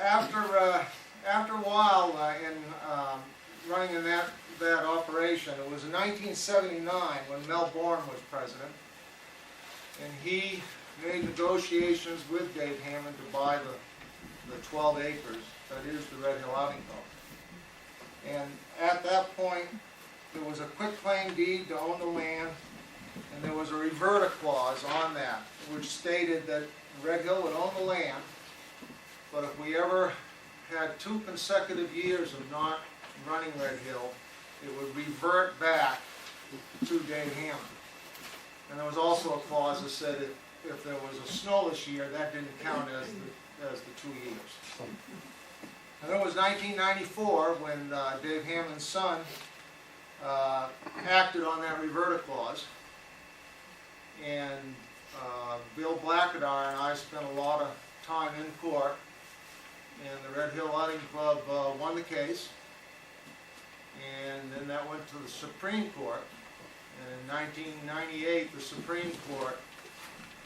after a while in running in that operation, it was in 1979 when Mel Bourne was president, and he made negotiations with Dave Hammond to buy the 12 acres that is the Red Hill Outing Club. And at that point, there was a quitclaim deed to own the land, and there was a reverter clause on that, which stated that Red Hill would own the land, but if we ever had 2 consecutive years of not running Red Hill, it would revert back to Dave Hammond. And there was also a clause that said if there was a snowless year, that didn't count as the 2 years. And then it was 1994 when Dave Hammond's son acted on that reverter clause, and Bill Blackadar and I spent a lot of time in court, and the Red Hill Outing Club won the case, and then that went to the Supreme Court, and in 1998 the Supreme Court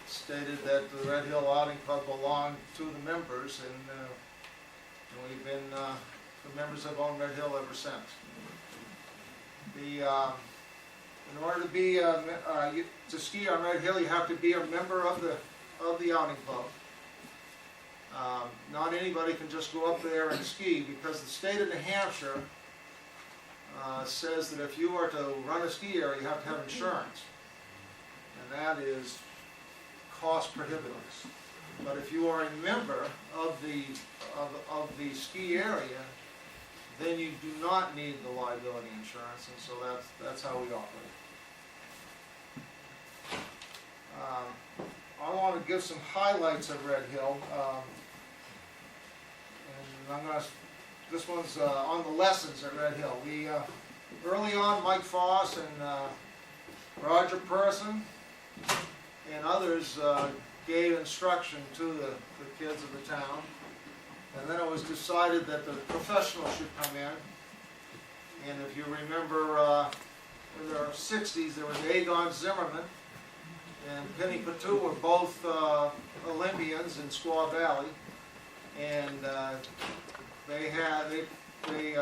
stated that the Red Hill Outing Club belonged to the members, and we've been, the members have owned Red Hill ever since. In order to be to ski on Red Hill, you have to be a member of the outing club. Not anybody can just go up there and ski, because the state of New Hampshire says that if you are to run a ski area, you have to have insurance, and that is cost prohibitive. But if you are a member of the ski area, then you do not need the liability insurance, and so that's how we operate. I want to give some highlights of Red Hill, and this one's on the lessons at Red Hill. Early on, Mike Foss and Roger Person and others gave instruction to the kids of the town, and then it was decided that the professionals should come in. And if you remember, in the 60s, there was Aegon Zimmerman and Penny Patu were both Olympians in Squaw Valley, and they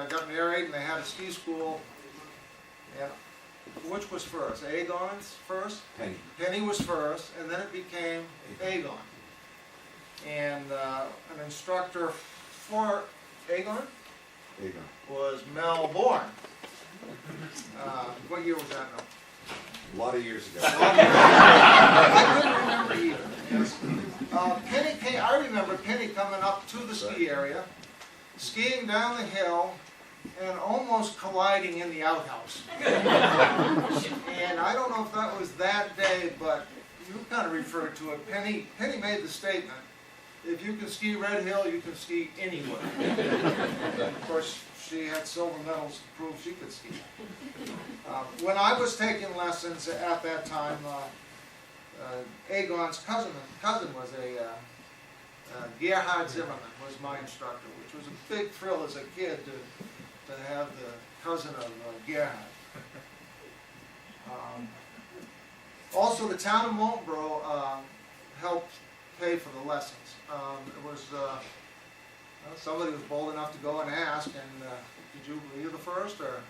got married and they had a ski school. And which was first? Aegon's first? Penny. Penny was first, and then it became Aegon. And an instructor for Aegon was Mel Bourne. What year was that now? A lot of years ago. I couldn't remember either. Yes. Penny came, I remember Penny coming up to the ski area, skiing down the hill, and almost colliding in the outhouse. And I don't know if that was that day, but you kind of referred to it. Penny made the statement, if you can ski Red Hill, you can ski anywhere. Of course, she had silver medals to prove she could ski. When I was taking lessons at that time, Aegon's cousin was Gerhard Zimmerman was my instructor, which was a big thrill as a kid to have the cousin of Gerhard. Also, the town of Moultonborough helped pay for the lessons. It was somebody was bold enough to go and ask, and were you the first, or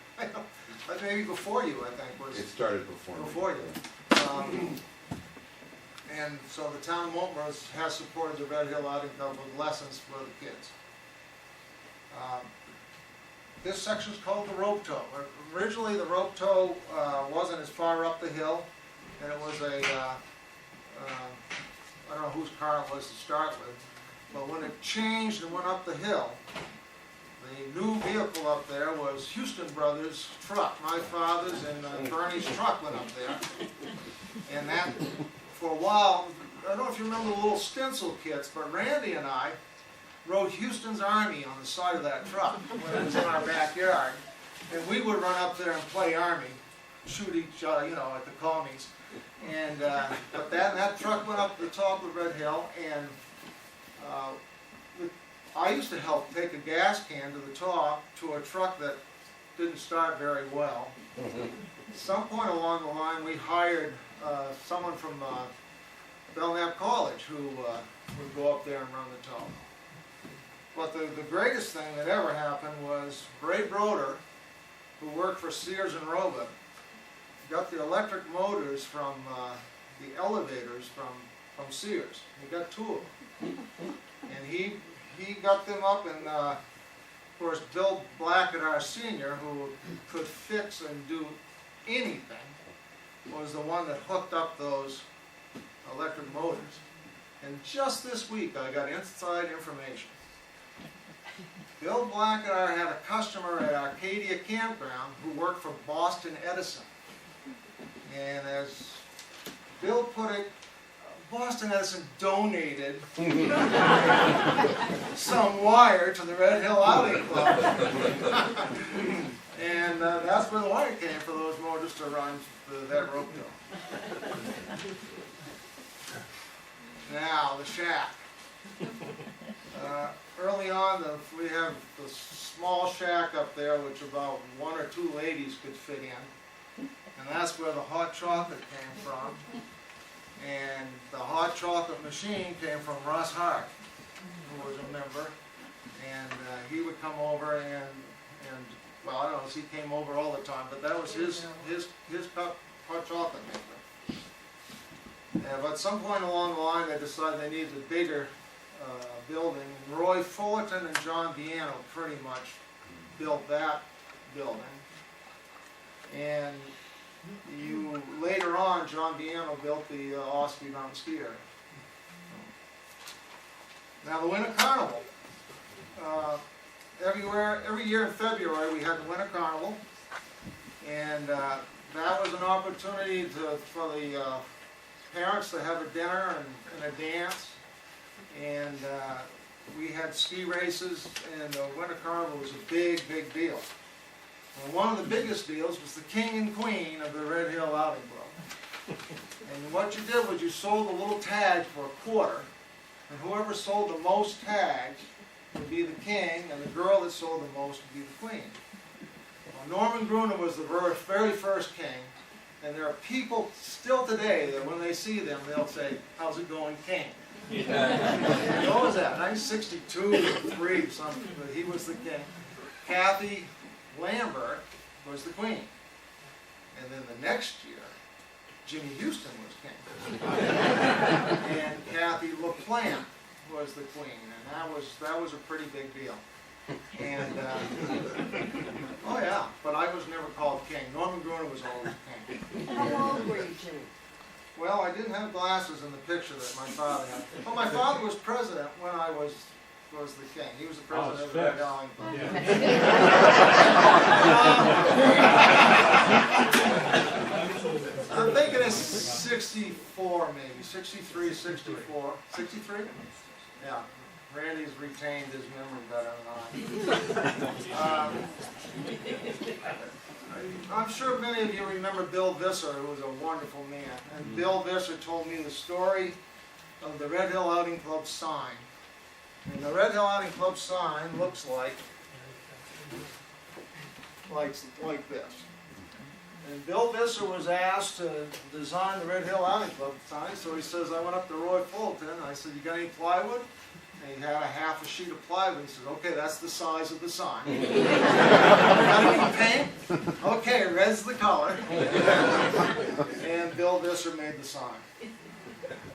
maybe before you? I think was. It started before you. And so the town of Moultonborough has supported the Red Hill Outing Club with lessons for the kids. This section is called the rope tow. Originally, the rope tow wasn't as far up the hill, and it was I don't know whose car it was to start with, but when it changed and went up the hill, the new vehicle up there was Huston Brothers' truck. My father's and Bernie's truck went up there, and that, for a while, I don't know if you remember the little stencil kits, but Randy and I rode Houston's Army on the side of that truck when it was in our backyard, and we would run up there and play Army, shoot each other, at the commies. And but that truck went up the top of Red Hill, and I used to help take a gas can to the top to a truck that didn't start very well. At some point along the line, we hired someone from Belknap College who would go up there and run the tow. But the greatest thing that ever happened was Ray Broder, who worked for Sears and Roebuck, got the electric motors from the elevators from Sears. He got 2 of them. And he got them up, and of course Bill Blackett, our senior, who could fix and do anything, was the one that hooked up those electric motors. And just this week I got inside information. Bill Blackett had a customer at Arcadia Campground who worked for Boston Edison. And as Bill put it, Boston Edison donated some wire to the Red Hill Outing Club. And that's where the wire came for those motors to run that rope hill. Now, the shack. Early on, we have the small shack up there, which about 1 or 2 ladies could fit in. And that's where the hot chocolate came from. And the hot chocolate machine came from Russ Hart, who was a member. And he would come over and well, I don't know if he came over all the time, but that was his hot chocolate maker. But at some point along the line, they decided they needed a bigger building. And Roy Fullerton and John Biano pretty much built that building. And later on, John Biano built the Ospey Mountain Ski Area. Now the Winter Carnival. Every year in February we had the Winter Carnival, and that was an opportunity for the parents to have a dinner and a dance, and we had ski races, and the Winter Carnival was a big, big deal. And one of the biggest deals was the king and queen of the Red Hill Outing Club. And what you did was you sold a little tag for a quarter, and whoever sold the most tags would be the king, and the girl that sold the most would be the queen. Well, Norman Gruner was the very first king, and there are people still today that when they see them, they'll say, "How's it going, king?" And what was that? 1962, 3, something. But he was the king. Kathy Lambert was the queen. And then the next year, Jimmy Huston was king. And Kathy LaPlante was the queen. And that was a pretty big deal. And, oh yeah, but I was never called king. Norman Gruner was always king. How old were you, Jimmy? Well, I didn't have glasses in the picture that my father had. But my father was president when I was the king. He was the president of the Red Hill Outing Club. I'm thinking it's 64 maybe, 63, 64. 63? Yeah. Randy's retained his memory better than I. I'm sure many of you remember Bill Visser, who was a wonderful man. And Bill Visser told me the story of the Red Hill Outing Club sign. And the Red Hill Outing Club sign looks like this. And Bill Visser was asked to design the Red Hill Outing Club sign, so he says, I went up to Roy Fullerton, and I said, you got any plywood? And he had a half a sheet of plywood. He said, okay, that's the size of the sign. Got any paint? Okay, red's the color. And Bill Visser made the sign.